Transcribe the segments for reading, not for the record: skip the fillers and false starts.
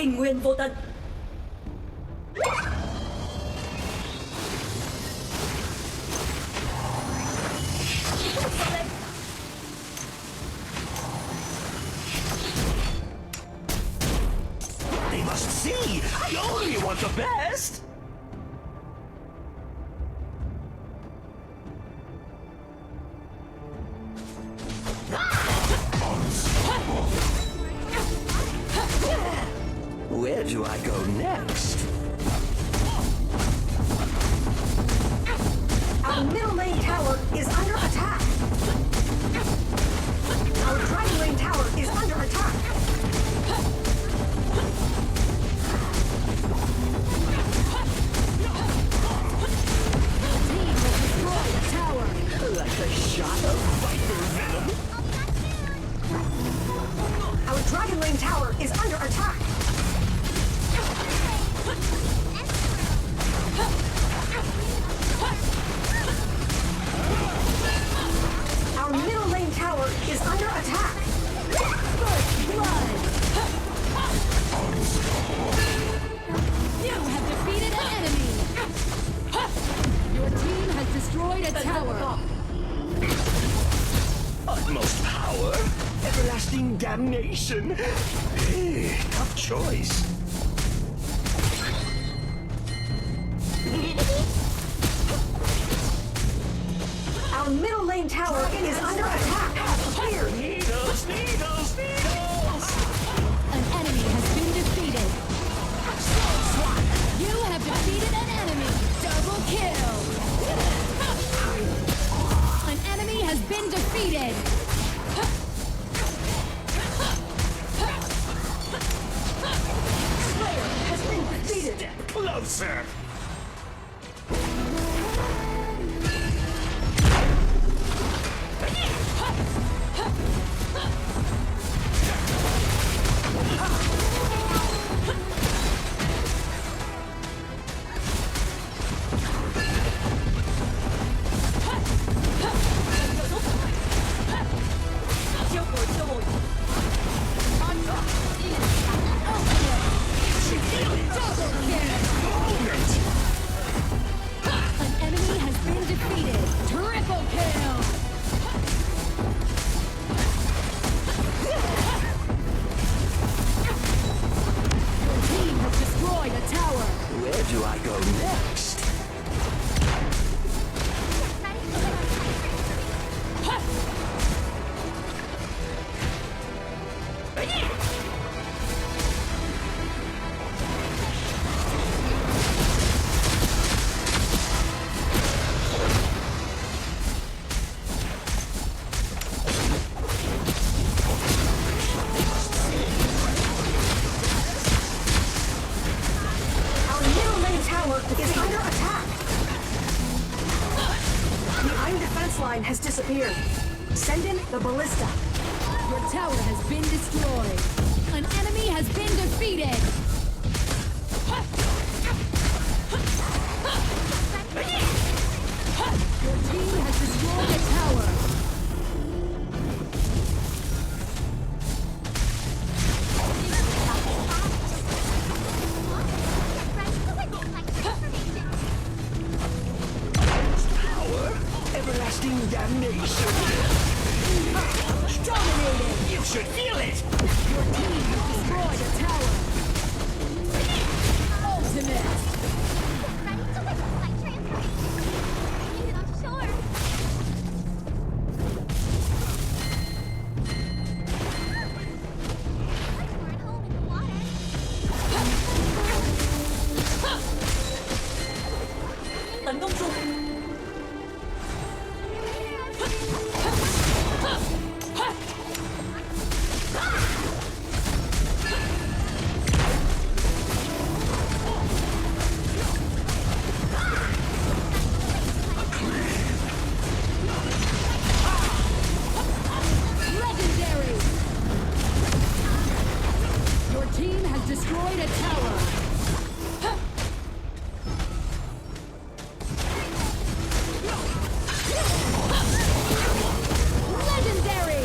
kinh nguyên vô tận. They must see! I only want the best! Where do I go next? Our middle lane tower is under attack. Our dragon lane tower is under attack. Team will destroy the tower. Like a shot of viper venom. Our dragon lane tower is under attack. Our middle lane tower is under attack. First blood. You have defeated an enemy. Your team has destroyed a tower. Utmost power, everlasting damnation. Tough choice. Our middle lane tower is under attack. Clear. Needles, needles, needles! An enemy has been defeated. You have defeated an enemy. Double kill. An enemy has been defeated. Slayer has been defeated. Closer! An enemy has been defeated. Triple kill. Your team has destroyed a tower. Where do I go next? Our middle lane tower is under attack. The iron defense line has disappeared. Send in the ballista. Your tower has been destroyed. An enemy has been defeated. Your team has destroyed a tower. Power, everlasting damnation. Dominated. You should feel it! Your team has destroyed a tower. Ultimate. Tấn công chung. Legendary. Your team has destroyed a tower. Legendary.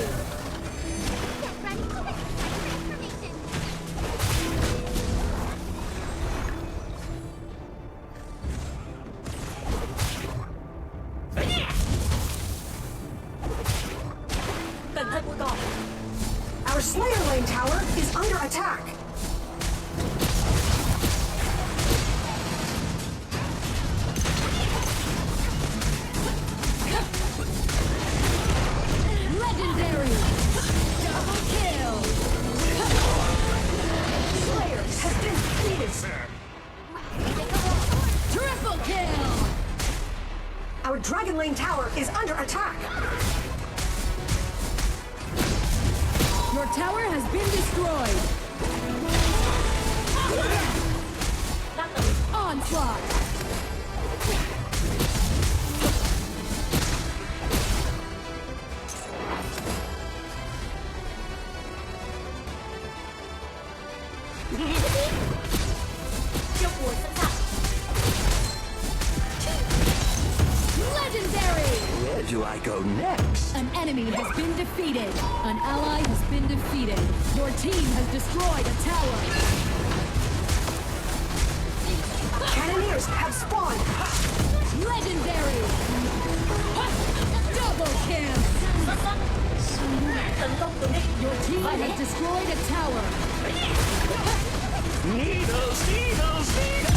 lane tower is under attack. Your tower has been destroyed. Onslaught. Legendary! Where do I go next? An enemy has been defeated. An ally has been defeated. Your team has destroyed a tower. Cannoneers have spawned. Legendary! Double kill! Your team has destroyed a tower. Needles, needles, needles!